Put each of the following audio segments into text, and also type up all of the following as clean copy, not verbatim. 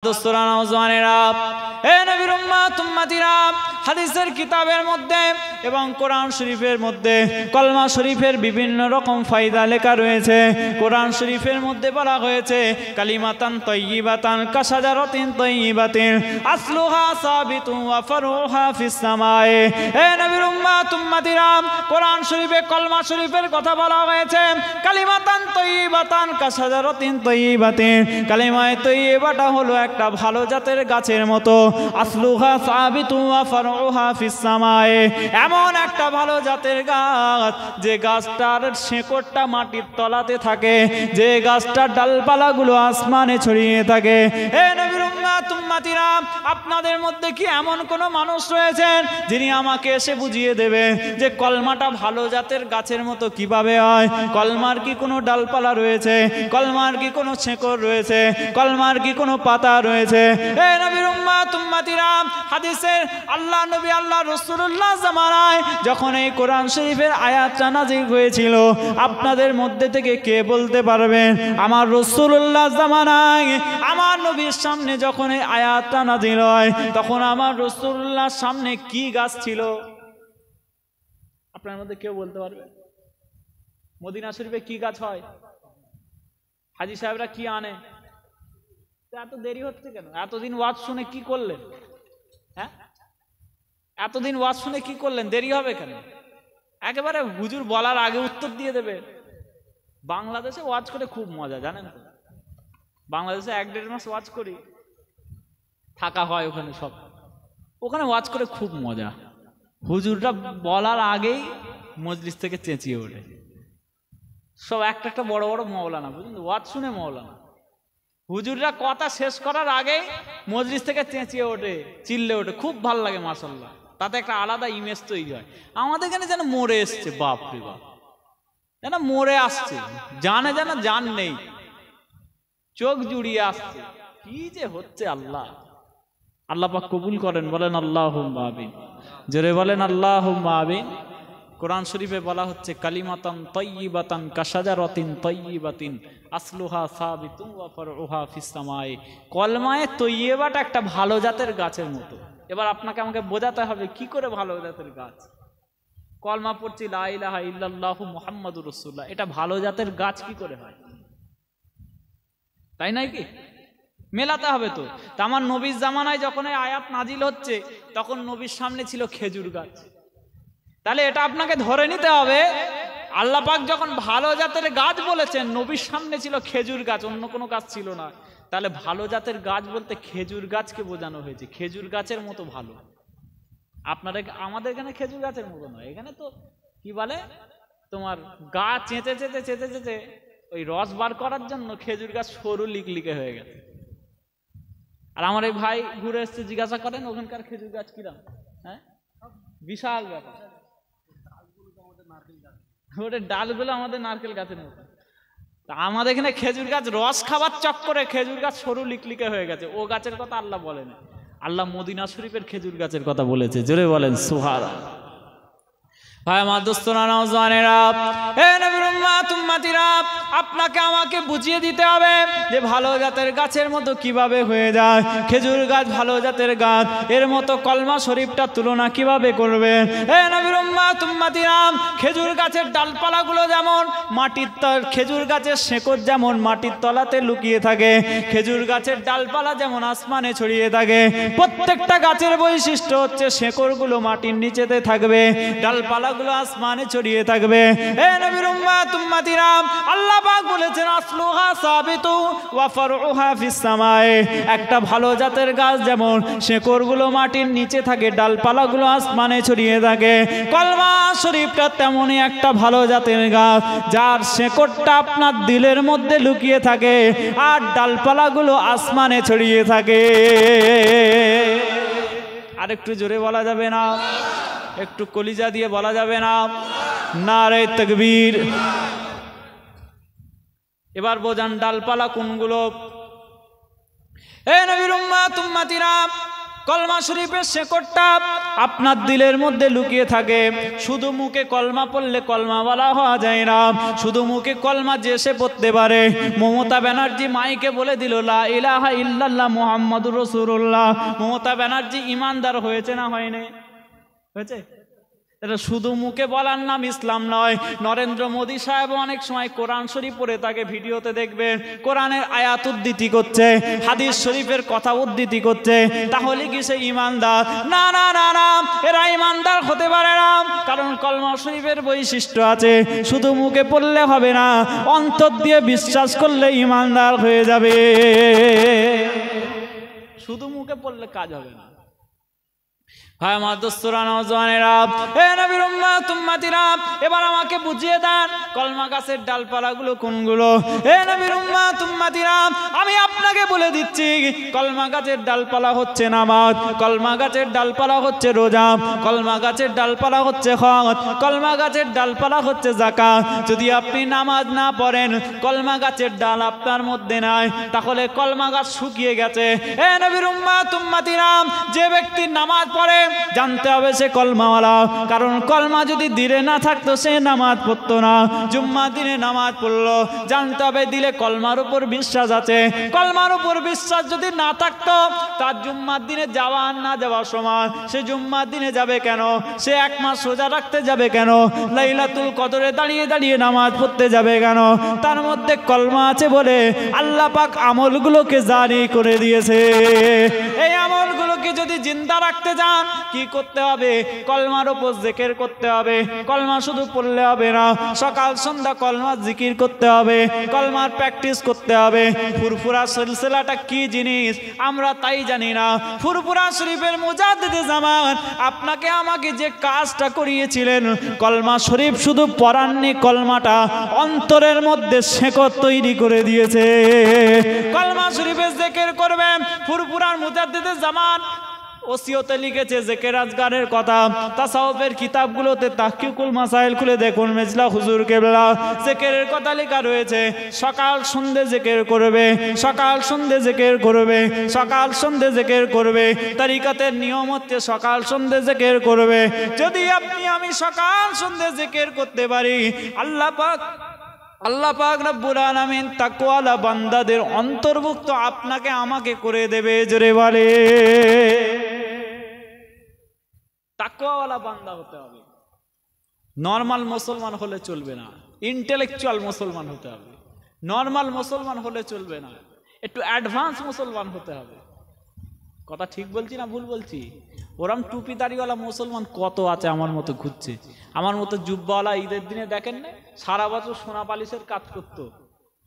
দোস্তরা নওজওয়ানেরা, এ নবীর উম্মত উম্মতিরা, হাদিসের কিতাবের মধ্যে এবং কোরআন শরীফের মধ্যে কলমা শরীফের বিভিন্ন রকম ফায়দা লেখা রয়েছে। কোরআন শরীফের মধ্যে বলা হয়েছে কালিমাতান তাইয়িবাতান কাশাজারাতিন তাইয়িবাতিন আসলুহা সাবিতুন ওয়া ফারউহা ফিস সামায়ে। এ নবীর উম্মত উম্মতিরা, কোরআন শরীফে কলমা শরীফের কথা বলা হয়েছে কালিমাতান তাইয়িবাতান কাশাজারাতিন তাইয়িবাতিন। কালিমায়ে তাইয়িবাটা হলো একটা ভালো জাতের গাছের মতো, আসলুহা সাবিতুন ওয়া ফারউহা ফিস সামায়ে, এমন একটা ভালো জাতের গাছ যে গাছটার শেকড়টা মাটির তলাতে থাকে, যে গাছটার ডালপালাগুলো আসমানে ছড়িয়ে থাকে। হে নবীর উম্মত উম্মতিরা, আপনাদের মধ্যে কি এমন কোন মানুষ রয়েছেন যিনি আমাকে এসে বুঝিয়ে দেবে যে কলমাটা ভালো জাতের গাছের মতো কিভাবে হয়? কলমার কি কোনো ডালপালা রয়েছে? কলমার কি কোনো শেকড় রয়েছে? কলমার কি কোনো পাতা রয়েছে? হে নবীর উম্মত উম্মতিরা, হাদিসের আল্লাহ নবী আল্লাহ রাসূলুল্লাহ জামানায় যখন এই কোরআন শরীফের আয়াতটা নাযিল হয়েছিল, আপনাদের মধ্যে থেকে কে বলতে পারবেন আমার রাসূলুল্লাহ জামানায় আমার নবীর সামনে যখন এই আয়াতটা নাযিল হয় তখন আমার রাসূলুল্লাহর সামনে কি গাছ ছিল? আপনার মধ্যে কেউ বলতে পারবে? মদিনা শরীফে কি গাছ হয়? হাজী সাহেবরা কি আনে? এত দেরি হচ্ছে কেন? এতদিন ওয়াজ শুনে কি করলেন? হ্যাঁ, এতদিন ওয়াজ শুনে কি করলেন? দেরি হবে কেন? একেবারে হুজুর বলার আগে উত্তর দিয়ে দেবে। বাংলাদেশে ওয়াজ করে খুব মজা, জানেন তো? বাংলাদেশে 1-1.5 মাস ওয়াজ করি, থাকা হয় ওখানে, সব ওখানে ওয়াজ করে খুব মজা। হুজুরটা বলার আগেই মজলিস থেকে চেঁচিয়ে ওঠে, সব একটা একটা বড় বড় মাওলানা, বুঝলেন? ওয়াজ শুনে মাওলানা। হুজুররা কথা শেষ করার আগেই মজলিস থেকে চেঁচিয়ে ওঠে, চিল্লে ওঠে, খুব ভালো লাগে মাশাআল্লাহ। তাতে একটা আলাদা ইমেজ তৈরি হয়। আমাদের এখানে যেন মরে এসছে, বাপ রে বাপ, যেন মরে আসছে, জানে যেন জান নেই, চোখ জুড়িয়ে আসছে। কি যে হচ্ছে! আল্লাহ আল্লাহ পাক কবুল করেন, বলেন আল্লাহুম্মা আমিন, জোরে বলেন আল্লাহুম্মা আমিন। কোরআন শরীফে বলা হচ্ছে কালিমাতান তাইয়িবাতান কাশাজারাতিন তাইয়িবাতিন আসলুহা সাবিতুন ওয়া ফারউহা ফিস সামায়ে। কলমায়ে তাইয়িবাটা একটা ভালো জাতের গাছের মতো। এবার আপনাকে আমাকে বোঝাতে হবে কি করে ভালো জাতের গাছ। কলমা পড়ছি লা ইলাহা ইল্লাল্লাহু মুহাম্মাদুর রাসূলুল্লাহ, এটা ভালো জাতের গাছ কি করে হয়? তাই নয় কি? মেলাতে হবে তো। আমার নবীর জামানায় যখন এই আয়াত নাজিল হচ্ছে তখন নবীর সামনে ছিল খেজুর গাছ। তাহলে এটা আপনাকে ধরে নিতে হবে, আল্লাহ পাক যখন ভালো জাতের গাছ বলেছেন, নবীর সামনে ছিল খেজুর গাছ, অন্য কোনো গাছ ছিল না। তাহলে ভালো জাতের গাছ বলতে খেজুর গাছকে বোঝানো হয়েছে, খেজুর গাছের মতো ভালো। আপনাদের আমাদের এখানে খেজুর গাছের মতো নয়, এখানে তো কি বলে তোমার গাছ চেঁচে চেঁচে চেঁচে চেঁচে ওই রস বার করার জন্য খেজুর গাছ সরু লিকলিকে হয়ে গেছে। আর আমার এই ভাই ঘুরে এসছে, জিজ্ঞাসা করেন ওখানকার খেজুর গাছ কিরাম? হ্যাঁ, বিশাল ব্যাপার। ওদের ডালগুলো আমাদের নারকেল গাছের মতো। আমাদের এখানে খেজুর গাছ রস খাবার চক্করে খেজুর গাছ সরু লিকলিকে হয়ে গেছে। ও গাছের কথা আল্লাহ বলেন, আল্লাহ মদিনা শরীফের খেজুর গাছের কথা বলেছে। জোরে বলেন সুবহানাল্লাহ। ভাই আমার দোস্তরা নওজওয়ানেরা, হে নবীর উম্মত উম্মতিরা, আপনাকে আমাকে বুঝিয়ে দিতে হবে যে ভালো জাতের গাছের মতো কিভাবে হয়ে যায়। খেজুর গাছ ভালো জাতের গাছ, এর মতো কলমা শরীফটা তুলনা কিভাবে করবেন? হে নবীর উম্মত উম্মতিরা, খেজুর গাছের ডালপালাগুলো যেমন মাটির খেজুর গাছের শেকড় যেমন মাটির তলাতে লুকিয়ে থাকে, খেজুর গাছের ডালপালা যেমন আসমানে ছড়িয়ে থাকে। প্রত্যেকটা গাছের বৈশিষ্ট্য হচ্ছে শেকড়গুলো মাটির নিচেতে থাকবে, ডালপালা গুলো আসমানে ছড়িয়ে থাকবে। হে নবীর উম্মত উম্মতিরা, আল্লাহ পাক বলেছেন আসলুহা সাবিতু ওয়া ফারউহা ফিস সামায়ে। একটা ভালো জাতের গাছ যেমন শেকড়গুলো মাটির নিচে থাকে, ডালপালাগুলো আসমানে ছড়িয়ে থাকে, কলমা শরীফটা তেমনই একটা ভালো জাতের গাছ যার শেকড়টা আপনার দিলের মধ্যে লুকিয়ে থাকে আর ডালপালাগুলো আসমানে ছড়িয়ে থাকে। আর একটু জোরে বলা যাবে না? একটু কলিজা দিয়ে বলা যাবে না? নারে তাকবীর। এবার বোঝান ডালপালা কোনগুলো? এ নবীর উম্মত উম্মতিরা, কলমা শরীফের শেকড়টা আপনার দিলের মধ্যে লুকিয়ে থাকে। শুধু মুখে কলমা পড়লে কলমা বলা হওয়া যায় না, শুধু মুখে কলমা যে সে পড়তে পারে। মমতা ব্যানার্জি মাইকে বলে দিল লা ইলাহা ইল্লাল্লাহ মুহাম্মাদুর রাসূলুল্লাহ। মমতা ব্যানার্জি ইমানদার হয়েছে না হয়নি? হয়েছে। এটা শুধু মুখে বলার নাম ইসলাম নয়। নরেন্দ্র মোদী সাহেব অনেক সময় কোরআন শরীফ পড়ে তাকে ভিডিওতে দেখবেন কোরআনের আয়াত উদ্ধৃতি করছে, হাদিস শরীফের কথা উদ্ধৃতি করছে, তাহলে কি সে ইমানদার? না না না না, এরা ইমানদার হতে পারে না। কারণ কলমা শরীফের বৈশিষ্ট্য আছে, শুধু মুখে পড়লে হবে না, অন্তর দিয়ে বিশ্বাস করলে ইমানদার হয়ে যাবে। শুধু মুখে পড়লে কাজ হবে না। হায় আমার দোস্তরা, নওজওয়ানেরা, হে নবীর উম্মত উম্মতিরা, এবার আমাকে বুঝিয়ে দেন কলমা গাছের ডালপালাগুলো কোনগুলো? হে নবীর উম্মত উম্মতিরা, আমি আপনাকে বলে দিচ্ছি, কলমা গাছের ডালপালা হচ্ছে নামাজ, কলমা গাছের ডালপালা হচ্ছে রোজা, কলমা গাছের ডালপালা হচ্ছে হজ, কলমা গাছের ডালপালা হচ্ছে যাকাত। যদি আপনি নামাজ না পড়েন, কলমা গাছের ডাল আপনার মধ্যে নাই, তাহলে কলমা গাছ শুকিয়ে গেছে। হে নবীর উম্মত উম্মতিরা, যে ব্যক্তি নামাজ পড়ে জানতে হবে সে কলমাওয়ালা। কারণ কলমা যদি দিলে না থাকতো সে নামাজ পড়তো না। জুম্মা দিনে নামাজ পড়লো, জানতে হবে দিলে কলমার উপর বিশ্বাস আছে। কলমার উপর বিশ্বাস যদি না থাকতো, তার জুম্মার দিনে যাওয়া আর না যাওয়ার সমান। সে জুম্মার দিনে যাবে কেন? সে এক মাস রোজা রাখতে যাবে কেন? লাইলাতুল কদরে দাঁড়িয়ে দাঁড়িয়ে নামাজ পড়তে যাবে কেন? তার মধ্যে কলমা আছে বলে আল্লাহ পাক আমলগুলোকে জারি করে দিয়েছে। এই আমলগুলোকে যদি জিন্দা রাখতে যান, কি করতে হবে? কলমার উপর জিকির করতে হবে। কলমা শুধু পড়লে হবে না, সকাল সন্ধ্যা কলমা জিকির করতে হবে, কলমার প্র্যাকটিস করতে হবে। ফুরফুরা সিলসিলাটা কি জিনিস আমরা তাই জানি না। ফুরফুরা শরীফের মুজাদ্দিদে জামান আপনাকে আমাকে যে কাজটা করিয়েছিলেন, কলমা শরীফ শুধু পড়াননি, কলমাটা অন্তরের মধ্যে শেকড় তৈরি করে দিয়েছে। কলমা শরীফের জিকির করবেন। ফুরফুরার মুজাদ্দিদে জামান ওসিয়তে লিখেছে জিকির আজগারের কথা। তাসাউফের কিতাবগুলোতে তাহকিকুল মাসাইল খুলে দেখুন, মেজলা হুজুর কেবলা জিকিরের কথা লেখা রয়েছে। সকাল সন্ধ্যে জিকির করবে, সকাল সন্ধ্যে জিকির করবে, সকাল সন্ধ্যে জিকির করবে। তরিকতের নিয়ম হচ্ছে সকাল সন্ধ্যে জিকির করবে। যদি আপনি আমি সকাল সন্ধ্যে জিকির করতে পারি, আল্লাহ পাক রব্বুল আলামিন তাকওয়ালা বান্দাদের অন্তর্ভুক্ত আপনাকে আমাকে করে দেবে। জোরে বলে, তাকওয়াওয়ালা বান্দা হতে হবে। নরমাল মুসলমান হলে চলবে না, ইন্টেলেকচুয়াল মুসলমান হতে হবে। নরমাল মুসলমান হলে চলবে না, একটু অ্যাডভান্স মুসলমান হতে হবে। কথা ঠিক বলছি না ভুল বলছি? ওরম টুপি দাড়িওয়ালা মুসলমান কত আছে আমার মতো ঘুরছে। আমার মতো জুব্বাওয়ালা ঈদের দিনে দেখেন না, সারা বছর সোনা পালিশের কাজ করতো,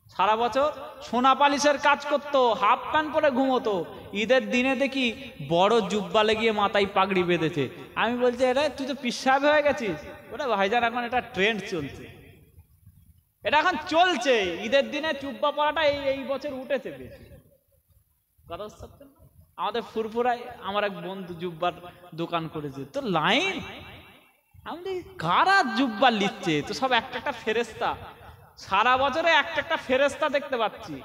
সারা বছর সোনা পালিশের কাজ করতো, হাফ প্যান্ট পরে ঘুমোতো। ঈদের দিনে দেখি বড় জুব্বা লেগিয়ে মাথায় পাগড়ি বেঁধেছে। আমি বলছি, এরা তুই তো পিসাব হয়ে গেছিস। ওটা ভাইজান এখন এটা ট্রেন্ড চলছে, এটা এখন চলছে। ঈদের দিনে জুব্বা পরাটা এই বছর উঠেছে বেশি। কথা বুঝতে? আমাদের ফুরফুরায় আমার এক বন্ধু জুব্বার দোকান করেছে, তো লাইন আমি কারা জুব্বা লিখছে, তো সব একটা একটা ফেরেস্তা। সারা বছরে একটা একটা ফেরেস্তা দেখতে পাচ্ছি।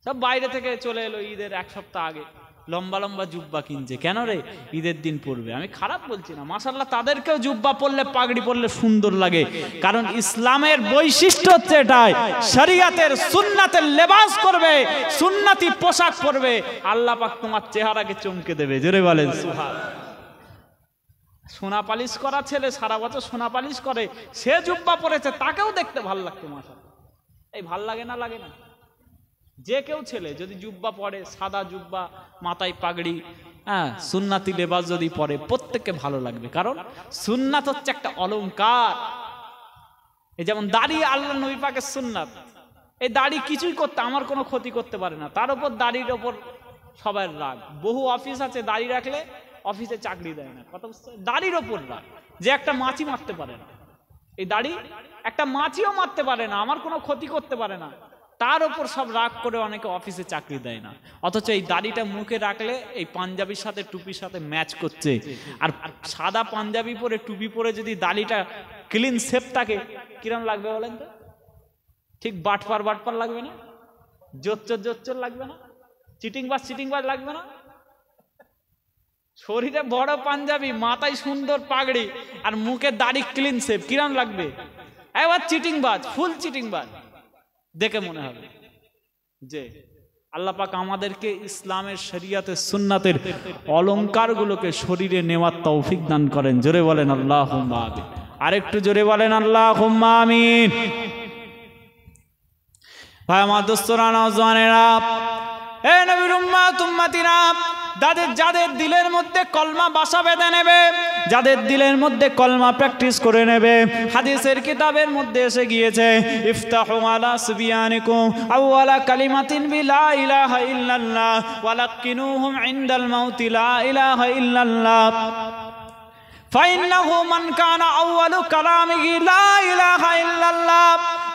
সব বাইরে থেকে চলে এলো ঈদের এক সপ্তাহ আগে, লম্বা লম্বা জুব্বা কিনছে। কেন রে? ঈদের দিন পরবে। আমি খারাপ বলছি না, মাশাআল্লাহ তাদেরকেও জুব্বা পরলে, পাগড়ি পরলে সুন্দর লাগে। কারণ ইসলামের বৈশিষ্ট্য হচ্ছে এটাই, শরীয়তের সুন্নাতের লেবাস করবে, সুন্নতি পোশাক পরবে, আল্লাহ পাক তোমার চেহারাকে চমকে দেবে। জোরে বলেন সুবহানাল্লাহ। সোনা পালিশ করা ছেলে সারা বছর সোনা পালিশ করে, সে জুব্বা পরেছে, তাকেও দেখতে ভালো লাগতো মাশাআল্লাহ। এই ভাল লাগে না? লাগে না? যে কেউ ছেলে যদি জুব্বা পরে, সাদা জুব্বা, মাথায় পাগড়ি, হ্যাঁ সুন্নাতি লেবাস যদি পরে, প্রত্যেককে ভালো লাগবে। কারণ সুন্নাত হচ্ছে একটা অলংকার। এই যেমন দাড়ি আল্লাহ নবী পাকের সুন্নাত। এই দাড়ি কিছুই করতে, আমার কোনো ক্ষতি করতে পারে না, তার উপর দাড়ির ওপর সবার রাগ। বহু অফিস আছে দাড়ি রাখলে অফিসে চাকরি দেয় না। কথা বুঝতে? দাড়ির ওপর রাগ, যে একটা মাছি মারতে পারে না, এই দাড়ি একটা মাছিও মারতে পারে না, আমার কোনো ক্ষতি করতে পারে না, তার ওপর সব রাগ করে অনেকে অফিসে চাকরি দেয় না। অথচ এই দাড়িটা মুখে রাখলে এই পাঞ্জাবির সাথে টুপির সাথে ম্যাচ করছে। আর সাদা পাঞ্জাবি পরে টুপি পরে যদি দাড়িটা ক্লিন শেপ থাকে, কিরম লাগবে বলেন তো? ঠিক বাটপার বাটপার লাগবে না? জোচ্চর জোচ্চর লাগবে না? চিটিংবাজ লাগবে না? শরীরে বড় পাঞ্জাবি, মাথায় সুন্দর পাগড়ি, আর মুখে দাড়ি ক্লিন শেভ, কিরম লাগবে? একবার চিটিংবাজ, ফুল চিটিংবাজ দেখে মনে হবে। যে আল্লাহ পাক আমাদেরকে ইসলামের শরিয়তের সুন্নাতের অলংকারগুলোকে শরীরে নেওয়ার তৌফিক দান করেন। জোরে বলেন আল্লাহুম্মা আমিন। আরেকটু জোরে বলেন আল্লাহুম্মা আমিন। ভাই আমার দোস্তরা, নওজওয়ানেরা, এ নবীর উম্মত উম্মতিরা, যাদের দিলের মধ্যে কলমা বাসা বেঁধে নেবে, যাদের দিলের মধ্যে কলমা প্র্যাকটিস করে নেবে, হাদিসের কিতাবের মধ্যে এসে গিয়েছে, ইফতাহু আলা সুবিয়ানিকুম আউয়ালা কালিমাতিন বিলা ইলাহা ইল্লাল্লাহ ওয়ালাকিনুহুম ইনদাল মাউতি লা ইলাহা ইল্লাল্লাহ ফাইন্নাহু মান কানা আউয়ালু কালামিহি লা ইলাহা ইল্লাল্লাহ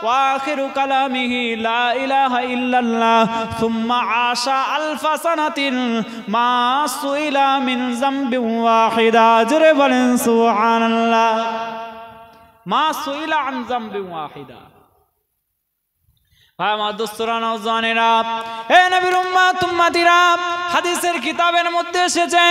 وآخر كلامه لا إله إلا الله ثم عاش ألف سنة ما سئل من ذنب واحد جربا سبحان الله ما سئل عن ذنب واحد আমার দোস্তরা, নওজওয়ানেরা, হে নবীর উম্মত উম্মতিরা, হাদিসের কিতাবের মধ্যে এসেছে,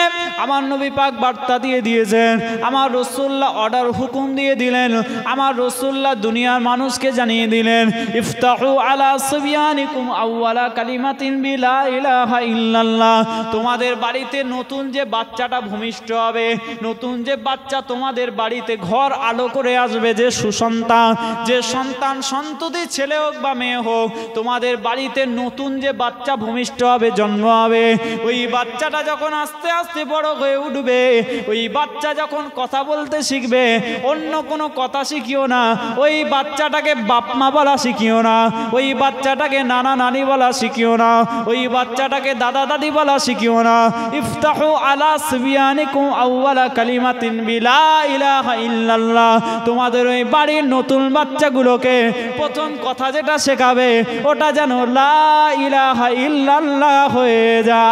আমার নবী পাক বার্তা দিয়ে দিয়েছেন, আমার রাসূলুল্লাহ অর্ডার হুকুম দিয়ে দিলেন, আমার রাসূলুল্লাহ দুনিয়ার মানুষকে জানিয়ে দিলেন, ইফতাহু আলা সুবিয়ানিকুম আউয়ালা কালিমাতিন বিলা ইলাহা ইল্লাল্লাহ। তোমাদের বাড়িতে নতুন যে বাচ্চাটা ভূমিষ্ঠ হবে, নতুন যে বাচ্চা তোমাদের বাড়িতে ঘর আলো করে আসবে, যে সুসন্তান, যে সন্তান সন্ততি ছেলে হোক বা মেয়ে হোক, তোমাদের বাড়িতে নতুন যে বাচ্চা ভূমিষ্ঠ হবে, জন্ম হবে, ওই বাচ্চাটা যখন আস্তে আস্তে বড় হয়ে উঠবে, ওই বাচ্চা যখন কথা বলতে শিখবে, অন্য কোনো কথা শিখিও না, ওই বাচ্চাটাকে বাপ মা বলা শিখিও না, ওই বাচ্চাটাকে নানা নানি বলা শিখিও না, ওই বাচ্চাটাকে দাদা দাদি বলা শিখিও না। ইফতাহু আলা সুবিয়ানিকুম আউয়ালা কালিমাতিন বিলা ইলাহা ইল্লাল্লাহ। তোমাদের ওই বাড়ির নতুন বাচ্চাগুলোকে প্রথম কথা যেটা শেখাবে, ওটা যেন লা ইলাহা ইল্লাল্লাহ হয়ে যায়।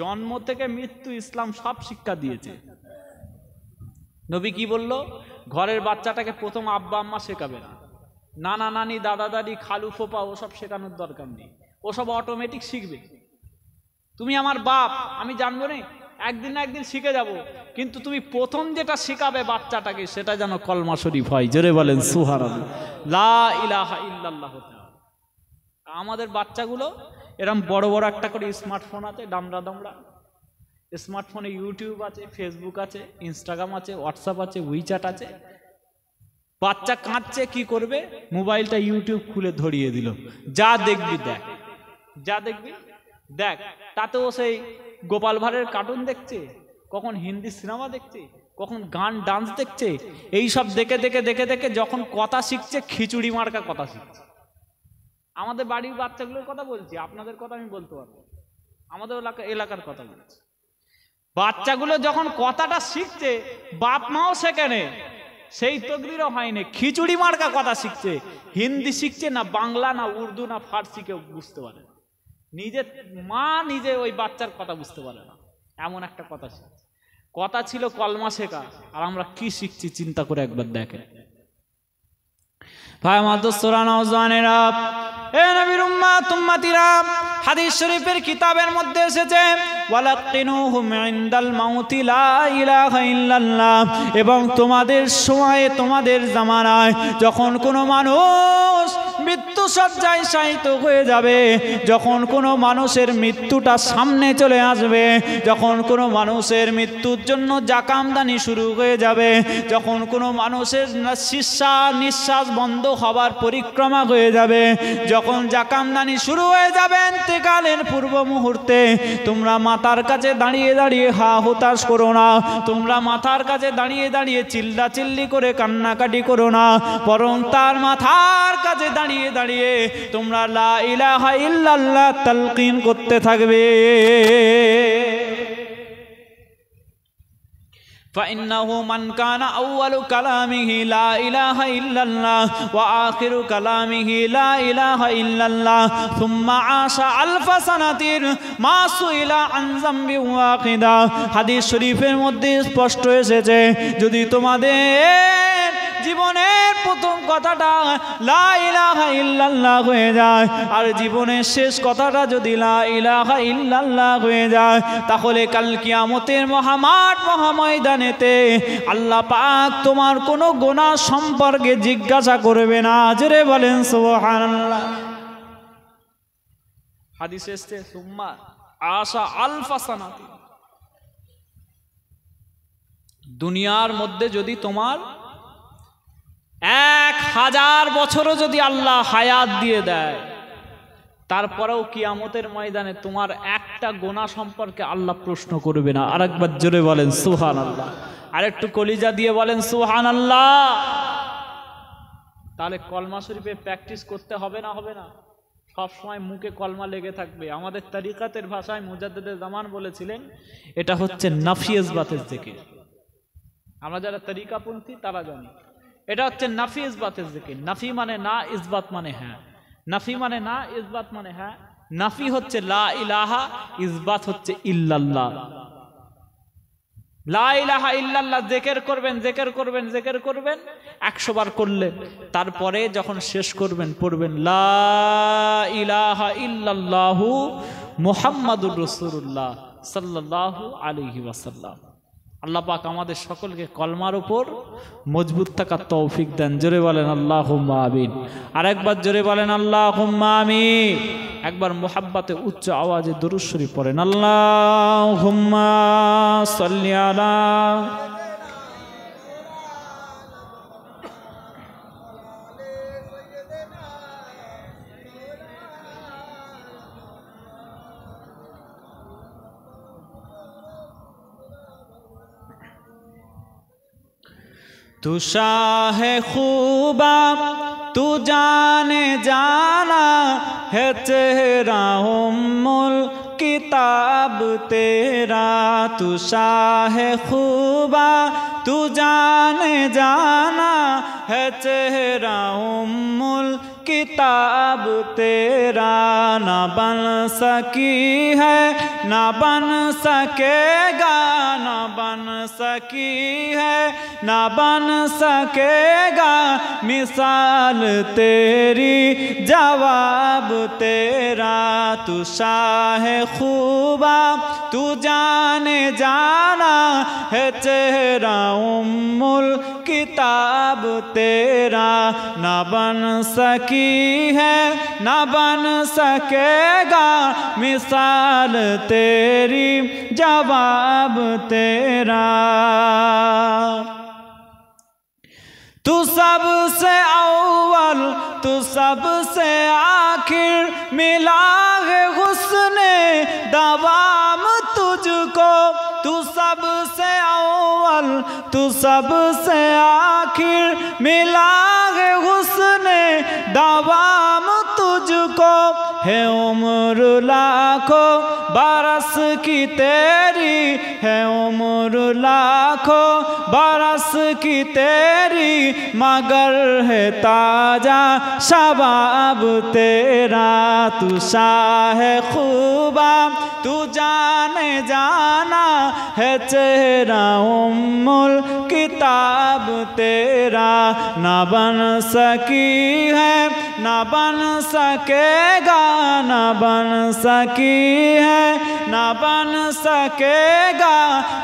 জন্ম থেকে মৃত্যু ইসলাম সব শিক্ষা দিয়েছে। নবী কি বলল? ঘরের বাচ্চাটাকে প্রথম আব্বা আম্মা শেখাবে না, নানা নানি দাদা দাদি খালু ফোপা ওসব শেখানোর দরকার নেই, ওসব অটোমেটিক শিখবে। তুমি আমার বাপ, আমি জানবো না, একদিন না একদিন শিখে যাব, কিন্তু তুমি প্রথম যেটা শেখাবে বাচ্চাটাকে, সেটা যেন কলমা শরীফ হয়। জোরে বলেন সুবহানাল্লাহ, লা ইলাহা ইল্লাল্লাহ। আমাদের বাচ্চাগুলো এরকম বড় বড় একটা করে স্মার্টফোন আছে, দামড়া দামড়া স্মার্টফোনে ইউটিউব আছে, ফেসবুক আছে, ইনস্টাগ্রাম আছে, হোয়াটসঅ্যাপ আছে, উইচ্যাট আছে। বাচ্চা কাঁদছে, কি করবে? মোবাইলটা ইউটিউব খুলে ধরিয়ে দিল, যা দেখবি দেখ, যা দেখবি দেখ। তাতেও সেই গোপাল ভাঁড়ের কার্টুন দেখছে, কখন হিন্দি সিনেমা দেখছে, কখন গান ডান্স দেখছে। এই সব দেখে দেখে দেখে দেখে যখন কথা শিখছে, খিচুড়ি মার্কা কথা শিখছে। আমাদের বাড়ির বাচ্চাগুলোর কথা বলছি, আপনাদের কথা আমি বলতে পারবো, আমাদের এলাকার কথা বলছি। বাচ্চাগুলো যখন কথাটা শিখছে, বাপ মাও সেখানে, সেই তকদিরও হয়নি, খিচুড়ি মার্কা কথা শিখছে। হিন্দি শিখছে না, বাংলা না, উর্দু না, ফার্সি কেউ বুঝতে পারে না। নিজের মা নিজে ওই বাচ্চার কথা বুঝতে পারে না, এমন একটা কথা শিখছে। কথা ছিল কলমা শেখা, আর আমরা কি শিখছি চিন্তা করে একবার দেখেন। ভাই আমার দোস্তরা, নওজওয়ানেরা, এ নবীর উম্মত উম্মতিরা, হাদিস শরীফের কিতাবের মধ্যে এসেছে, ওয়ালাকিনুহুম ইনদাল মাউতি লা ইলাহা ইল্লাল্লাহ। এবং তোমাদের সময়ে, তোমাদের জামানায় যখন কোনো মানুষ মৃত্যু শয্যায় শায়িত হয়ে যাবে, যখন কোনো মানুষের মৃত্যুটা সামনে চলে আসবে, যখন কোনো মানুষের মৃত্যুর জন্য জাকামদানি শুরু হয়ে যাবে, যখন কোনো মানুষের নিঃশ্বাস বন্ধ হবার পরিক্রমা হয়ে যাবে, যখন জাকামদানি শুরু হয়ে যাবে ইন্তেকালের পূর্ব মুহূর্তে, তোমরা মাথার কাছে দাঁড়িয়ে দাঁড়িয়ে হা হুতাশ করো না, তোমরা মাথার কাছে দাঁড়িয়ে দাঁড়িয়ে চিল্লা চিল্লি করে কান্নাকাটি করো না, বরং তার মাথার কাছে দাঁড়িয়ে দাঁড়িয়ে তোমরা লা ইলাহা ইল্লাল্লাহ তালকিন করতে থাকবে। فإنه من كان أول كلامه لا إله إلا الله وآخر كلامه لا إله إلا الله ثم عاش ألف سنة ما سئل عن ذنب واحد। হাদিস শরীফের মধ্যে স্পষ্ট এসেছে, যদি তোমাদের জীবনের প্রথম কথাটা লা ইলাহা ইল্লাল্লাহ হয়ে যায়, আর জীবনের শেষ কথাটা যদি লা ইলাহা ইল্লাল্লাহ হয়ে যায়, তাহলে কাল কিয়ামতের মহামাঠ মহাময়দানেতে আল্লাহ পাক তোমার কোনো গুনাহ সম্পর্কে জিজ্ঞাসা করবে না। জোরে বলেন সুবহানাল্লাহ। হাদিসে এসেছে সুম্মা আশা আলফা সানাতি, দুনিয়ার মধ্যে যদি তোমার 1000 বছরও যদি আল্লাহ হায়াত দিয়ে দেয়, তারপরেও কিয়ামতের ময়দানে তোমার একটা গুনাহ সম্পর্কে আল্লাহ প্রশ্ন করবে না। আরেকবার জোরে বলেন সুবহানাল্লাহ, আরেকটু কলিজা দিয়ে বলেন সুবহানাল্লাহ। তাহলে কলমা শরীফে প্র্যাকটিস করতে হবে না? হবে না? সব সময় মুখে কলমা লেগে থাকবে। আমাদের তরিকাতের ভাষায় মুজাদ্দিদে জামান বলেছিলেন এটা হচ্ছে নাফি ইসবাতের জিকির। আমরা যারা তরিকাপন্থী তারা জানি এটা হচ্ছে নাফি ইসবাতের জিকির। নাফি মানে না, ইসবাত মানে হ্যাঁ। নাফি মানে না, ইসবাত মানে হ্যাঁ। নাফি হচ্ছে লা ইলাহা, ইসবাত হচ্ছে ইল্লাল্লাহ। লা ইলাহা ইল্লাল্লাহ জিকির করবেন, জিকির করবেন, জিকির করবেন, 100 বার করলেন, তারপরে যখন শেষ করবেন পড়বেন লা ইলাহা ইল্লাল্লাহু মুহাম্মাদুর রাসূলুল্লাহ সাল্লাল্লাহু আলাইহি ওয়াসাল্লাম। আল্লাহ পাক আমাদের সকলকে কলমার উপর মজবুত থাকার তৌফিক দেন। জোরে বলেন আল্লাহুম্মা আমিন। আরেকবার জোরে বলেন আল্লাহুম্মা আমিন। একবার মুহাব্বতে উচ্চ আওয়াজে দরুদ শরীফ পড়েন, আল্লাহুম্মা সাল্লি আলা तू शाह खूबा तू जाने जाना है चेहरा उम्मुल किताब तेरा। तू शाह खूबा तू जाने जाना है चेहरा उम्मुल किताब तेरा। ना बन सकी है ना बन सकेगा, ना बन सकी है ना बन सकेगा मिसाल तेरी जवाब तेरा। तू शाह खूबा तू जाने जाना है चेहरा उम्मुल किताब तेरा। ना बन सकी है ना बन सकेगा मिसाल तेरी जवाब तेरा। तू सबसे अव्वल तू सबसे आखिर मिला है हुस्ने दवाम तुझको। तू सबसे अव्वल तू सबसे आखिर मिला है हुस्ने दवाम तुझको। है उम्र लाखों बरस की तेरी, है उम्र लाखों बरस की तेरी, मगर है ताजा शबाब तेरा। तू शाह खूबा तू जाने जाना है चेहरा उम्मुल किताब तेरा। ना बन सकी है ना बन सकेगा, ना बन सकी है ना बन सकेगा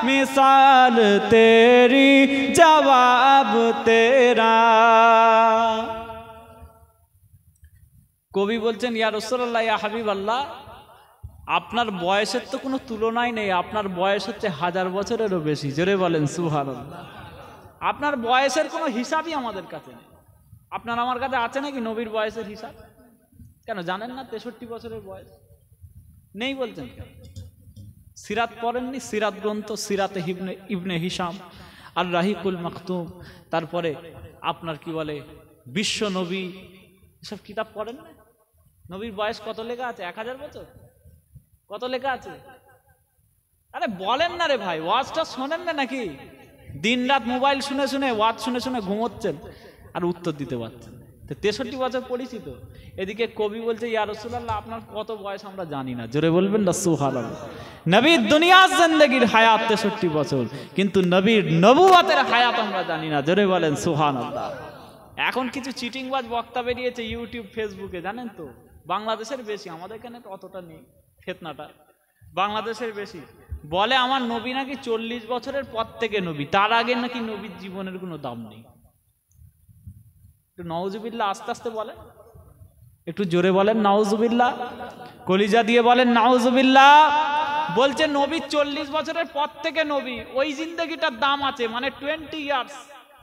मिसाल तेरी जवाब तेरा। কবি বলছেন ইয়া রাসূলুল্লাহ ইয়া হাবিবাল্লাহ, আপনার বয়সের তো কোনো তুলনাই নেই, আপনার বয়স হচ্ছে 1000 বছরেরও বেশি। জোরে বলেন সুবহানাল্লাহ। আপনার বয়সের কোনো হিসাবই আমাদের কাছে নেই। আপনার আমার কাছে আছে নাকি নবীর বয়সের হিসাব? কেন জানেন না 63 বছরের বয়স? নেই বলছেন কেন? সিরাত পড়েননি? সিরাত গ্রন্থ সিরাতে ইবনে হিশাম আর রাহিকুল মাকতুম, তারপরে আপনার কি বলে বিশ্ব নবী, এসব কিতাব পড়েন না? নবীর বয়স কত লেখা আছে? 1000 বছর? কত লেখা আছে? আরে বলেন না রে ভাই, ওয়াজটা শোনেন না নাকি? দিন রাত মোবাইল শুনে শুনে ওয়াজ শুনে শুনে ঘুমোচ্ছেন আর উত্তর দিতে পারছেন। তো 63 বছর পরিচিত। এদিকে কবি বলছে ইয়া রাসূলুল্লাহ আপনার কত বয়স আমরা জানি না, জোরে বলবেন না সুবহানাল্লাহ। নবীর দুনিয়ার জিন্দেগির হায়াত 63 বছর, কিন্তু নবীর নবুয়তের হায়াত আমরা জানি না, জোরে বলেন সুবহানাল্লাহ। এখন কিছু চিটিংবাজ বক্তা বেরিয়েছে ইউটিউব ফেসবুকে, জানেন তো, বাংলাদেশের বেশি, আমাদের এখানে তো অতটা নেই ফিতনাটা, বাংলাদেশের বেশি। বলে আমার নবী নাকি 40 বছরের পর থেকে নবী, তার আগে নাকি নবীর জীবনের কোনো দাম নেই। একটু নাউজুবিল্লাহ আস্তে আস্তে বলেন, একটু জোরে বলেন নাউজুবিল্লাহ, কলিজা দিয়ে বলেন নাউজুবিল্লাহ। বলছে নবী 40 বছরের পর থেকে নবী, ওই জিন্দেগিটার দাম আছে, মানে 20 ইয়ার্স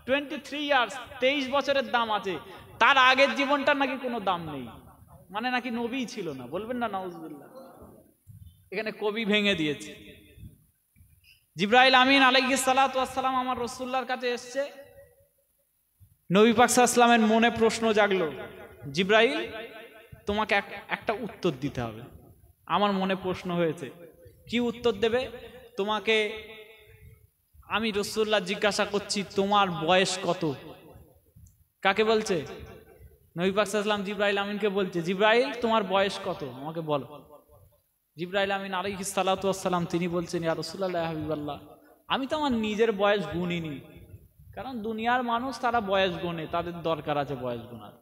23 ইয়ার্স 23 বছরের দাম আছে, তার আগের জীবনটার নাকি কোনো দাম নেই, মানে নাকি নবীই ছিল না। বলবেন না নাউজুবিল্লাহ। এখানে কবি ভেঙে দিয়েছে। জিবরাইল আমিন আলাইহিস সালাতু ওয়াস সালাম আমার রাসূলুল্লাহর কাছে এসেছে। নবী পাক সাল্লাল্লাহু আলাইহি ওয়াসাল্লামের মনে প্রশ্ন জাগলো, জিবরাইল তোমাকে একটা উত্তর দিতে হবে। আমার মনে প্রশ্ন হয়েছে, কি উত্তর দেবে? তোমাকে আমি রাসূলুল্লাহ জিজ্ঞাসা করছি তোমার বয়স কত? কাকে বলছে? নবী পাক সাল্লাল্লাহু আলাইহি ওয়াসাল্লাম জিবরাইল আমিনকে বলছে, জিবরাইল তোমার বয়স কত আমাকে বলো। জিবরাইল আমিন আলাইহিস সালাতু ওয়াস সালাম তিনি বলছেন, ইয়া রাসূলুল্লাহ হাবিবাল্লাহ, আমি তো আমার নিজের বয়স গুনিনি, কারণ দুনিয়ার মানুষ তারা বয়স গোনে, তাদের দরকার আছে বয়স গোনার।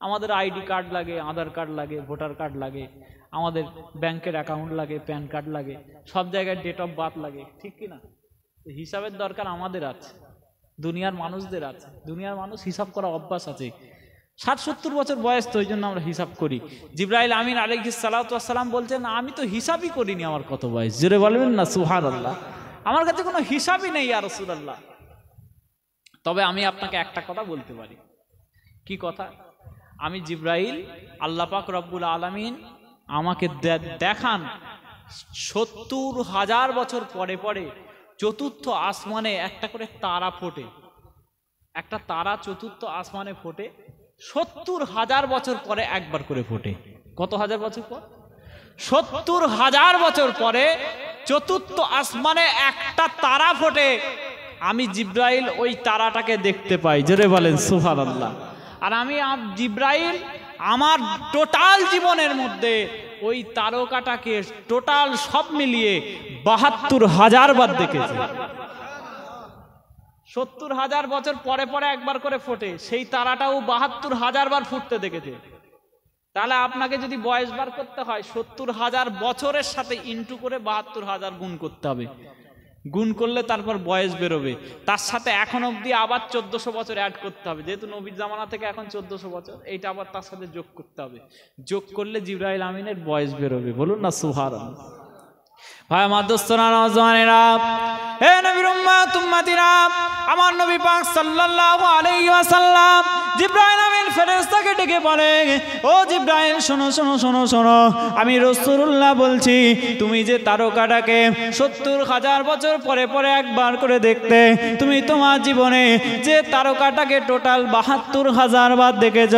আমাদের আইডি কার্ড লাগে, আধার কার্ড লাগে, ভোটার কার্ড লাগে, আমাদের ব্যাংকের অ্যাকাউন্ট লাগে, প্যান কার্ড লাগে, সব জায়গায় ডেট অফ বার্থ লাগে, ঠিক কি না? হিসাবের দরকার আমাদের আছে, দুনিয়ার মানুষদের আছে। দুনিয়ার মানুষ হিসাব করা অভ্যাস আছে, 60-70 বছর বয়স, তো ওই জন্য আমরা হিসাব করি। জিবরাইল আমিন আলাইহিস সালাতু ওয়াস সালাম বলছেন, আমি তো হিসাবই করিনি আমার কত বয়স, জোরে বলবেন না সুবহানাল্লাহ। আমার কাছে কোনো হিসাবই নেই ইয়া রাসূলুল্লাহ। তবে আমি আপনাকে একটা কথা বলতে পারি। কি কথা? আমি জিবরাইল, আল্লাহ পাক রব্বুল আলামিন আমাকে দেখান 70,000 বছর পরে পরে চতুর্থ আসমানে একটা করে তারা ফোটে, একটা তারা চতুর্থ আসমানে ফোটে, 70,000 বছর পরে একবার করে ফোটে। কত হাজার বছর পর? 70,000 বছর পরে চতুর্থ আসমানে একটা তারা ফোটে। আমি জিবরাইল ওই তারাটাকে দেখতে পাই, জোরে বলেন সুবহানাল্লাহ। আর আমি জিবরাইল আমার টোটাল জীবনের মধ্যে ওই তারকাটাকে টোটাল সব মিলিয়ে 72,000 বার দেখেছি। 70,000 বছর পরে পরে একবার করে ফোটে, সেই তারাটাও 72,000 বার ফুটতে দেখেছে। তাহলে আপনাকে যদি বয়স বার করতে হয় 70,000 বছরের সাথে ইন্টু করে 72,000 গুণ করতে হবে। গুণ করলে তারপর বয়স বেরোবে, তার সাথে এখন অবধি আবার 1400 বছর অ্যাড করতে হবে, যেহেতু নবীর জামানা থেকে এখন 1400 বছর, এইটা আবার তার সাথে যোগ করতে হবে। যোগ করলে জিবরাইল আমিনের বয়স বেরোবে। বলুন না সুবহানাল্লাহ। ভাই আমার দোস্তরা, নওজওয়ানেরা, হে নবীর উম্মত উম্মতিরা, আমার নবী পাক সাল্লাল্লাহু আলাইহি ওয়াসাল্লাম জিবরাইল আমিন ফেরেশতাকে ডেকে বলে, ও জিবরাইল শোনো শোনো শোনো শোনো, আমি রাসূলুল্লাহ বলছি, তুমি যে তারকাটাকে 70,000 বছর পরে পরে একবার করে দেখতে, তুমি তোমার জীবনে যে তারকাটাকে টোটাল 72,000 বার দেখেছ,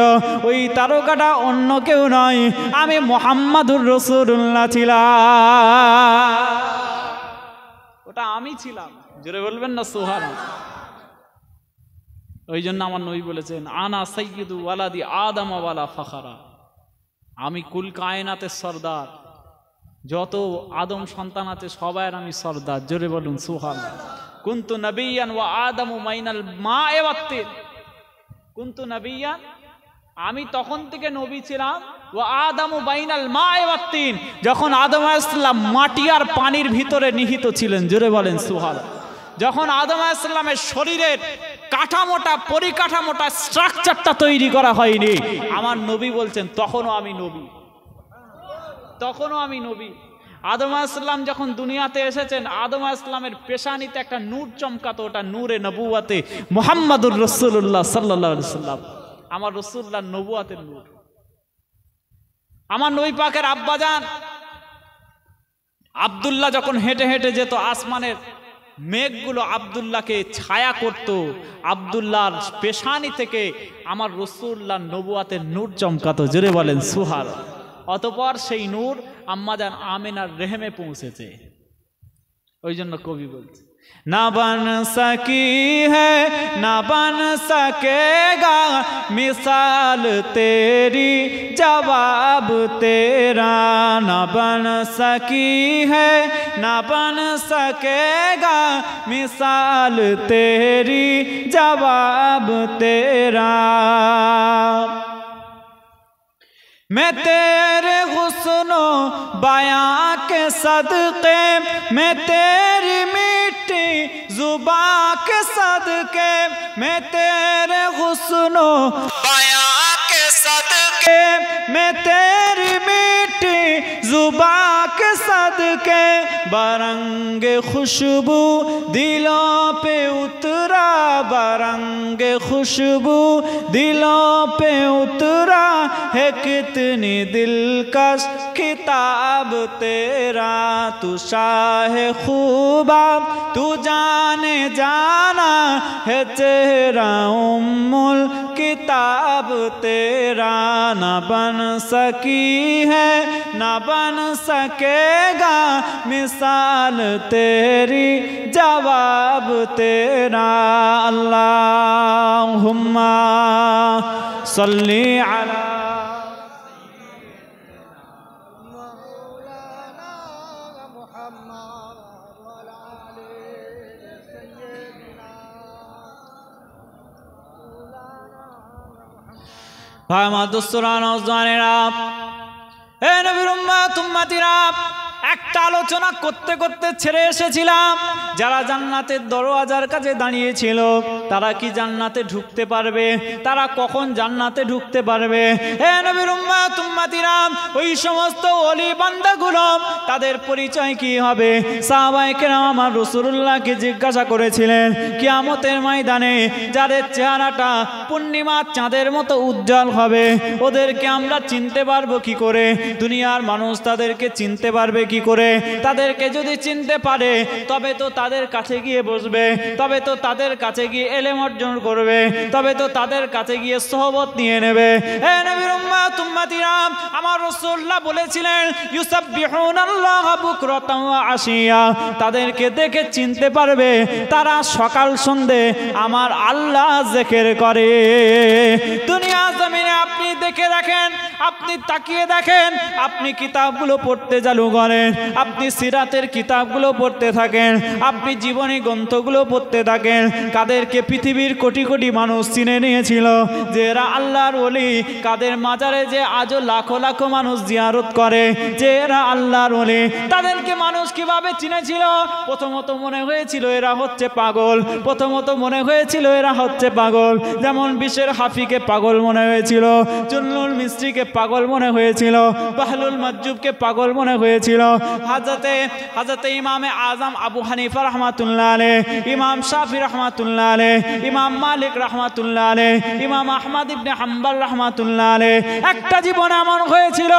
ওই তারকাটা অন্য কেউ নয়, আমি মুহাম্মাদুর রাসূলুল্লাহ ছিলাম। ওটা আমি ছিলাম, জোরে বলবেন না সুবহানাল্লাহ। ওই জন্য আমার নবী বলেছেন, আনা সাইয়্যিদু ওয়ালাদি আদম ওয়ালা ফাখরা, আমি কুল কায়নাতের সরদার, যত আদম সন্তান আছে সবার আমি সরদার, জোরে বলুন সুবহানাল্লাহ। কুনতু নবিয়ান ওয়া আদামু মাইনাল মা'i ওয়াত-তিন, কুনতু নবিয়ান, আমি তখন থেকে নবী ছিলাম, ওয়া আদামু বাইনাল মা'i ওয়াত-তিন, যখন আদম আলাইহিস সালাম মাটি আর পানির ভিতরে নিহিত ছিলেন, জোরে বলেন সুবহানাল্লাহ। যখন আদম আলাইহিস সালামের শরীরের কাঠামোটা, পরিকাঠামোটা, স্ট্রাকচারটা তৈরি করা হয়নি, আমার নবী বলছেন তখনও আমি নবী, তখনও আমি নবী। আদম আলাইহিস সালাম যখন দুনিয়াতে এসেছেন, আদম আলাইহিস সালামের পেশানিতে একটা নূর চমকাতো, ওটা নূরে নবুওয়াতে মুহাম্মাদুর রাসূলুল্লাহ সাল্লাল্লাহু আলাইহি ওয়াসাল্লাম, আমার রাসূলুল্লাহর নবুওয়াতের নূর। আমার নবী পাকের আব্বাজান আব্দুল্লাহ যখন হেঁটে হেঁটে যেত, আসমানের মেঘগুলো আব্দুল্লাহকে ছায়া করত, আব্দুল্লাহর পেশানি থেকে আমার রাসূলুল্লাহর নবুওয়াতের নূর চমকাতো, জোরে বলেন সুবহানাল্লাহ। অতঃপর সেই নূর আম্মাজান আমিনার রেহেমে পৌঁছেছে। ওই জন্য কবি বলছে, ना बन सकी है ना बन सकेगा मिसाल तेरी जवाब तेरा, ना बन सकी है ना बन सकेगा मिसाल तेरी जवाब तेरा। मैं तेरे हुस्नो बयां के सदके, मैं तेरी मीठी जुबां के सदके, मैं तेरे हुस्नो बयां के सदके, मैं तेरी मीठी जुबां के सदके, बरंगे खुशबू दिलों पे उतरा, बरंगे खुशबू दिलों पे उतरा है, कितनी दिलकश किताब तेरा। तू शाह खूबा तू जाने जाना है तेरा उम्मुल किताब तेरा, ना बन सकी है ना बन सकेगा मिसाल तेरी जवाब तेरा। अल्लाहुम्मा सल्ली अला ভাই আমার দোস্তরা নওজওয়ানেরা, এ নবীর উম্মত উম্মতিরা, একটা আলোচনা করতে করতে ছেড়ে এসেছিলাম যারা জান্নাতের দরওয়াজার কাছে দাঁড়িয়েছিল তারা কি জান্নাতে ঢুকতে পারবে, তারা কখন জান্নাতে ঢুকতে পারবে। হে নবীর উম্মত উম্মতিরা, ওই সমস্ত ওলি বান্দাগুলো তাদের পরিচয় কি হবে? সাহাবায়ে কেরাম আমার রাসূলুল্লাহকে জিজ্ঞাসা করেছিলেন কিয়ামতের ময়দানে যাদের চেহারাটা পূর্ণিমার চাঁদের মতো উজ্জ্বল হবে ওদেরকে আমরা চিনতে পারবো কি করে? দুনিয়ার মানুষ তাদেরকে চিনতে পারবে কি করে? তাদেরকে যদি চিনতে পারে তবে তো তাদের কাছে গিয়ে বসবে, তবে তো তাদের কাছে গিয়ে ইলম অর্জন করবে, তবে তো তাদের কাছে গিয়ে সোহবত নিয়ে নেবে। হে নবীর উম্মত উম্মতিরা, আমার রাসূলুল্লাহ বলেছিলেন ইউসাব্বিহুনাল্লাহ বুকরাতান ওয়া আশিয়া, তাদেরকে দেখে চিনতে পারবে তারা সকাল সন্ধ্যে আমার আল্লাহ জিকির করে। দুনিয়া জমিনে আপনি দেখে দেখেন, আপনি তাকিয়ে দেখেন, আপনি কিতাবগুলো পড়তে চালু করেন, আপনি সিরাতের কিতাবগুলো পড়তে থাকেন, আপনি জীবনী গ্রন্থগুলো পড়তে থাকেন, কাদেরকে পৃথিবীর কোটি কোটি মানুষ চিনে নিয়েছিল যে এরা আল্লাহর ওলি, কাদের মাজারে যে আজও লাখো লাখো মানুষ জিয়ারত করে যে এরা আল্লাহর ওলি, তাদেরকে মানুষ কিভাবে চিনেছিল? প্রথমত মনে হয়েছিল এরা হচ্ছে পাগল, প্রথমত মনে হয়েছিল এরা হচ্ছে পাগল। যেমন বিশের হাফিকে পাগল মনে হয়েছিল, জুন্নুল মিস্ত্রিকে পাগল মনে হয়েছিল, বাহলুল মাজুবকে পাগল মনে হয়েছিল, হাজরতে ইমামে আজম আবু হানিফা রহমাতুল্লাহ আলাইহি, ইমাম শাফি রহমাতুল্লাহ আলাইহি, ইমাম মালিক রহমাতুল্লাহ আলাইহি, ইমাম আহমদ ইবনে হাম্বল রহমাতুল্লাহ আলাইহি। একটা জীবন এমন হয়েছিল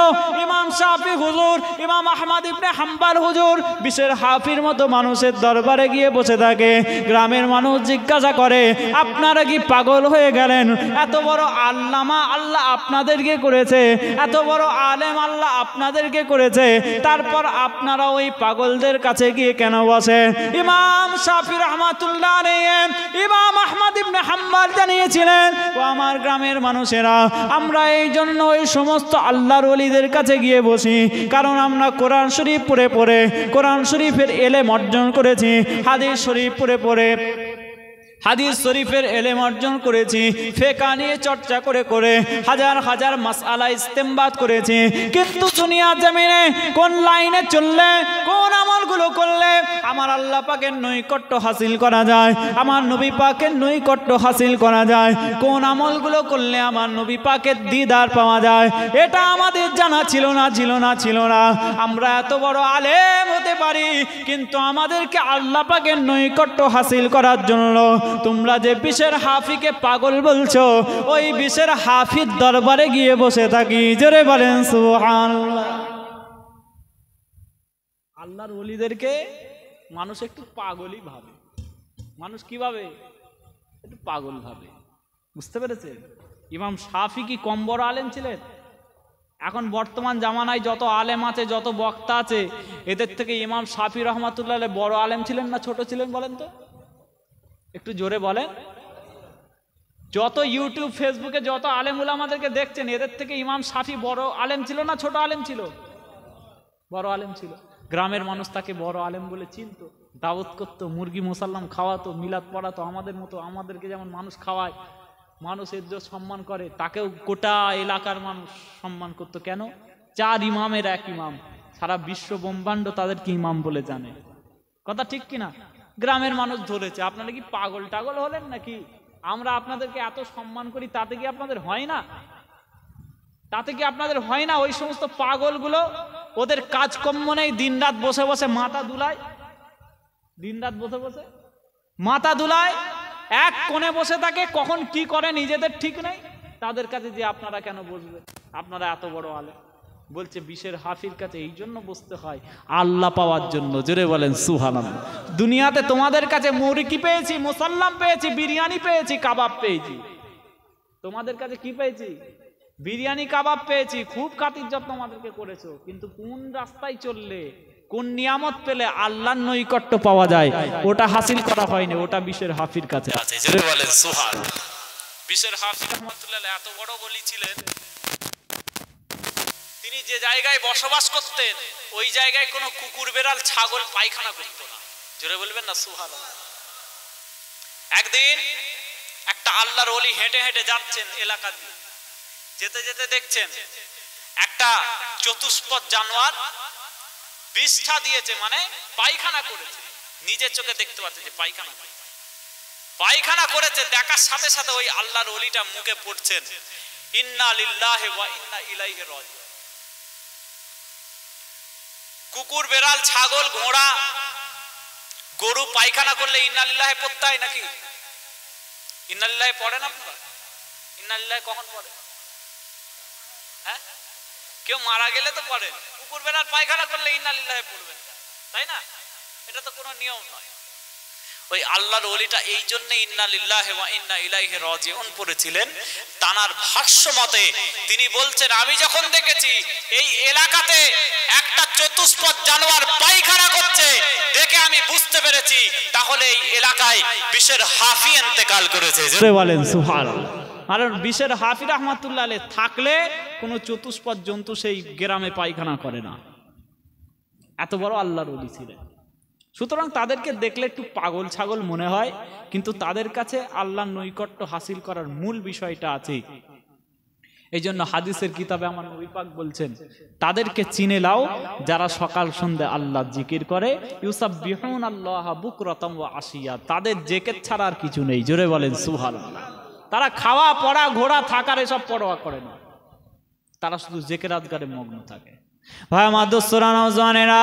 ইমাম শাফি হুজুর, ইমাম আহমদ ইবনে হাম্বল হুজুর বিশের হাফির মতো মানুষের দরবারে গিয়ে বসে থাকে। গ্রামের মানুষ জিজ্ঞাসা করে আপনারা কি পাগল হয়ে গেলেন? এত বড় আল্লামা আল্লাহ আপনাদেরকে করেছে, এত বড় আলেম আল্লাহ আপনাদেরকে করেছে, তারপর আপনারা ওই পাগলদের কাছে গিয়ে কেন বসেন? ইমাম শাফি রহমাতুল্লাহ আলাইহি, ইমাম আহমদ ইবনে হাম্বল জানিয়েছিলেন ও আমার গ্রামের মানুষেরা, আমরা এই জন্য ওই সমস্ত আল্লাহর ওলিদের কাছে গিয়ে বসি কারণ আমরা কোরআন শরীফ পড়ে পড়ে কোরআন শরীফের ইলম অর্জন করেছি, হাদিস শরীফ পড়ে পড়ে হাদিস শরীফের ইলম অর্জন করেছি, ফিকহ নিয়ে চর্চা করে করে হাজার হাজার মাসআলা ইস্তেমবাদ করেছি। কিন্তু দুনিয়া জমিনে কোন লাইনে চললে, কোন আমলগুলো করলে আমার আল্লাহ পাকের নৈকট্য হাসিল করা যায়, আমার নবী পাকের নৈকট্য হাসিল করা যায়, কোন আমলগুলো করলে আমার নবী পাকের দিদার পাওয়া যায়, এটা আমাদের জানা ছিল না। আমরা এত বড় আলেম হতে পারি কিন্তু আমাদেরকে আল্লাহ পাকের নৈকট্য হাসিল করার জন্য তোমরা যে বিশের হাফিকে পাগল বলছো ওই বিশের হাফির দরবারে গিয়ে বসে থাকি। জোরে বলেন সুবহানাল্লাহ। আল্লাহর ওলিদেরকে মানুষ একটু পাগলই ভাবে। মানুষ কি ভাবে? একটু পাগল ভাবে। বুঝতে পেরেছে? ইমাম শাফি কি কম বড় আলেম ছিলেন? এখন বর্তমান জামানায় যত আলেম আছে, যত বক্তা আছে, এদের থেকে ইমাম শাফি রহমাতুল্লাহ আলাইহি বড় আলেম ছিলেন না ছোট ছিলেন বলেন তো? একটু জোরে বলেন। যত ইউটিউব ফেসবুকে যত আলেম উলামাদেরকে দেখছেন, এদের থেকে ইমাম শাফি বড় আলেম ছিল না ছোট আলেম ছিল? বড় আলেম ছিল। গ্রামের মানুষ তাকে বড় আলেম বলে চিনত, দাওয়াত করতো, মুরগি মুসাল্লাম খাওয়াতো, মিলাদ পড়াতো, আমাদের মতো আমাদেরকে যেমন মানুষ খাওয়ায়, মানুষ এর যে সম্মান করে, তাকেও গোটা এলাকার মানুষ সম্মান করতো। কেন? 4 ইমামের 1 ইমাম, সারা বিশ্ব ব্রহ্মাণ্ড তাদেরকে ইমাম বলে জানে। কথা ঠিক কিনা? গ্রামের মানুষ ধরেছে। আপনারা কি পাগল টাগল হলেন নাকি? আমরা আপনাদেরকে এত সম্মান করি, তাতে কি আপনাদের হয় না? তাতে কি আপনাদের হয় না? ওই সমস্ত পাগলগুলো, ওদের কাজকর্ম নেই, দিনরাত বসে বসে মাথা দুলায়, দিনরাত বসে বসে মাথা দুলায়, এক কোণে বসে থাকে, কখন কি করে নিজেদের ঠিক নেই। তাদের কাছে যে আপনারা কেন বসবেন? আপনারা এত বড় আলেম। বলছে বিশের হাফির কাছে এই জন্য বসতে হয়, আল্লাহ পাওয়ার জন্য। জোরে বলেন সুবহানাল্লাহ। দুনিয়াতে তোমাদের কাছে মুরগি পেয়েছি, মুসাল্লাম পেয়েছি, বিরিয়ানি পেয়েছি, কাবাব পেয়েছি। তোমাদের কাছে কি পেয়েছি? বিরিয়ানি কাবাব পেয়েছি। খুব খাতির যত্ন আমাদেরকে করেছো, কিন্তু কোন রাস্তায় চললে, কোন নিয়ামত পেলে আল্লাহর নৈকট্য পাওয়া যায়, ওটা হাসিল করা হয়নি, ওটা বিশের হাফির কাছে আছে। জোরে বলেন সুবহানাল্লাহ। বিশের হাফি রহমাতুল্লাহ এত বড় ওলি ছিলেন, তিনি যে জায়গায় বসবাস করতেন, ওই জায়গায় কোনো কুকুর বেড়াল ছাগল পায়খানা করতো না। জোরে বলবেন না সুবহানাল্লাহ। একদিন একটা আল্লাহর ওলি হেঁটে হেঁটে যাচ্ছেন এলাকা দিয়ে, যেতে যেতে দেখছেন একটা চতুষ্পদ জানোয়ার বিষ্ঠা দিয়েছে, মানে পায়খানা করেছে। নিজের চোখে দেখতে পাচ্ছে যে পায়খানা করেছে। দেখার সাথে সাথে ওই আল্লাহর ওলিটা মুখে পড়ছেন ইন্না লিল্লাহি ওয়া ইন্না ইলাইহি রাজিউন। কুকুর বেড়াল ছাগল ঘোড়া গরু পায়খানা করলে ইন্না লিল্লাহি পড়তে হয় নাকি? ইন্না লিল্লাহি পড়ে না? ইন্না লিল্লাহি কখন পড়ে? হ্যাঁ, কেউ মারা গেলে তো পড়ে। কুকুর বেড়াল পায়খানা করলে ইন্না লিল্লাহি পড়বেন, তাই না? এটা তো কোনো নিয়ম নয়। ওই আল্লাহর ওলিটা এই জন্য ইন্না লিল্লাহি ওয়া ইন্না ইলাইহি রাজিউন পড়েছিলেন। তানার ভাষ্য মতে তিনি বলছেন, আমি যখন দেখেছি এই এলাকাতে একটা চতুষ্পদ জানোয়ার পায়খানা করছে, দেখে আমি বুঝতে পেরেছি তাহলে এই এলাকায় বিশের হাফি ইন্তেকাল করেছে। জোরে বলেন সুবহানাল্লাহ। আর বিশের হাফি রহমাতুল্লাহ আলাইহি থাকলে কোনো চতুষ্পদ জন্তু সেই গ্রামে পায়খানা করে না। এত বড় আল্লাহর ওলি ছিলেন। সুতরাং তাদেরকে দেখলে একটু পাগল ছাগল মনে হয়, কিন্তু তাদের কাছে আল্লাহর নৈকট্য হাসিল করার মূল বিষয়টা আছে। এই জন্য হাদিসের কিতাবে আমার নবী পাক বলছেন, তাদেরকে চিনে লাও যারা সকাল সন্ধ্যা আল্লাহ জিকির করে, ইউসাব্বিহুনাল্লাহা বুকরাতাম ওয়া আশিয়া। তাদের জিকির ছাড়া আর কিছু নেই। জোরে বলেন সুবহানাল্লাহ। তারা খাওয়া পড়া ঘোড়া থাকার এসব পরোয়া করে না, তারা শুধু জিকির আজকারে মগ্ন থাকে। ভাই আমার দোস্তরা নওজওয়ানেরা,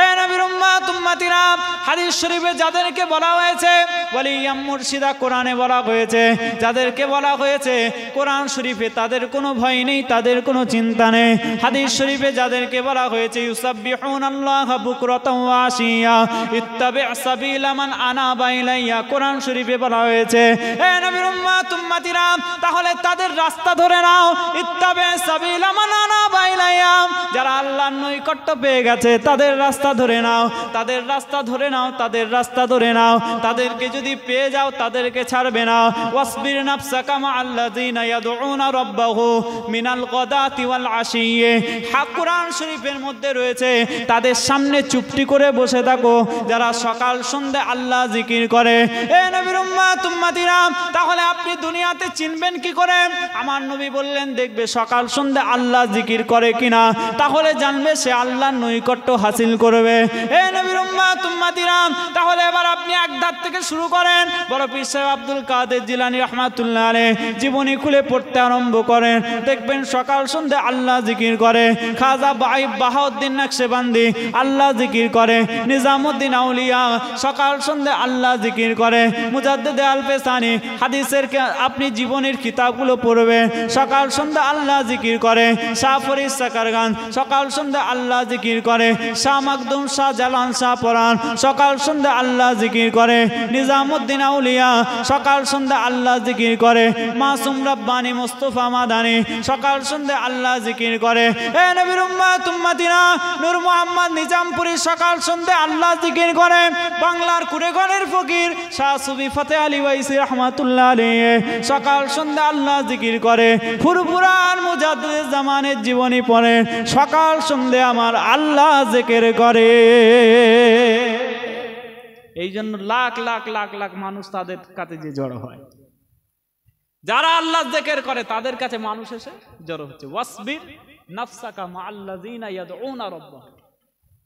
এ নবীর উম্মত উম্মতিরা, হাদিস শরীফে যাদেরকে বলা হয়েছে ওয়ালিয়াম মুর্শিদা, কোরআনে বলা হয়েছে যাদেরকে বলা হয়েছে কোরআন শরীফে, তাদের কোনো ভয় নেই, তাদের কোনো চিন্তা নেই। হাদিস শরীফে যাদেরকে বলা হয়েছে ইউসাব্বিহুনাল্লাহা বুকরাতাম ওয়া আশিয়া ইত্তাবি' সাবিলা মান আনাবা ইলাইয়া, কোরআন শরীফে বলা হয়েছে এ নবীর উম্মত উম্মতিরা, তাহলে তাদের রাস্তা ধরে নাও। ইত্তাবি' সাবিলা মান আনাবা ইলাইয়া, যারা আল্লাহর নৈকট্য পেয়ে গেছে তাদের রাস্তা ধরে নাও, তাদের রাস্তা ধরে নাও, তাদের রাস্তা ধরে নাও। তাদেরকে যদি পেয়ে যাও তাদেরকে ছাড়বে না। ওয়াসবির নাফসাকা মা'আল্লাযীনা ইয়াদউনা রাব্বাহু মিনাল গাদাতি ওয়াল আশিয়্যি, কোরআন শরীফের মধ্যে রয়েছে তাদের সামনে চুপটি করে বসে থাকো যারা সকাল সন্ধ্যা আল্লাহ জিকির করে। এ নবীর উম্মত উম্মতিরা, তাহলে আপনি দুনিয়াতে চিনবেন কি করে? আমার নবী বললেন, দেখবে সকাল সন্ধ্যা আল্লাহ জিকির করে কিনা, তাহলে জানবে সে আল্লাহর নৈকট্য হাসিল করবে। এ নবীর উম্মত উম্মতিরা, তাহলে এবার আপনি এক ধাপ থেকে শুরু করেন। বড় পীর সাহেব আব্দুল কাদের জিলানী রাহমাতুল্লাহ আলাইহি জীবনী খুলে পড়তে আরম্ভ করেন, দেখবেন সকাল সন্ধ্যা আল্লাহ জিকির করে। খাজা বাহাউদ্দিন নকশবন্দি আল্লাহ জিকির করে। নিজামুদ্দিন আউলিয়া সকাল সন্ধ্যা আল্লাহ জিকির করে। মুজাদ্দিদ আল-ফেসানি হাদিসের আপনি জীবনের কিতাবগুলো পড়বেন, সকাল সন্ধ্যা আল্লাহ জিকির করে। শাহ ফরিদ সাকারগান সকাল সন্ধ্যা আল্লাহ জিকির করে। শাহ মাকদুম শাহ জালান শাহ পরাণ সকাল সন্ধ্যা আল্লাহ জিকির করে, নিজামুদ্দিন আউলিয়া সকাল সন্ধ্যা আল্লাহ জিকির করে, মাসুম রব্বানি মুস্তাফা মাদানি সকাল সন্ধ্যা আল্লাহ জিকির করে। এ নবীর উম্মত উম্মতিরা, নূর মোহাম্মদ নিজামপুরী সকাল সন্ধ্যা আল্লাহ জিকির করে। বাংলার কুড়েঘরের ফকির শাহ সুফি ফতে আলী ওয়াইসি রহমাতুল্লাহ আলাইহি সকাল সন্ধ্যা আল্লাহ জিকির করে। ফুরফুরান মুজাদ্দিদ জামানের জীবনী পড়ে, সকাল সন্ধ্যা আমার আল্লাহ জিকির করে। এই জন্য লাখ লাখ লাখ লাখ মানুষ তাদের কাছে যে জড়ো হয়, যারা আল্লাহ জিকির করে তাদের কাছে মানুষ এসে জড়ো হচ্ছে। ওয়াসবির নাফসাকা মাআল্লাযিনা ইয়াদউনা রাব্বাহুম,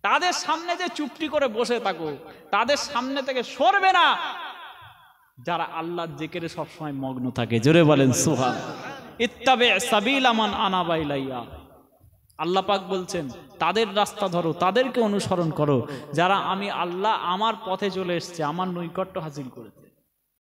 তাদের সামনে যে চুপটি করে বসে থাকো, তাদের সামনে থেকে সরবে না যারা আল্লাহর জিকিরে সবসময় মগ্ন থাকে। জোরে বলেন সুবহানাল্লাহ। ইত্তাবি সাবিলা মান আনাবা ইলাইয়া, আল্লাহ পাক বলছেন তাদের রাস্তা ধরো, তাদেরকে অনুসরণ করো যারা আমি আল্লাহ আমার পথে চলে এসছে, আমার নৈকট্য হাসিল করেছে।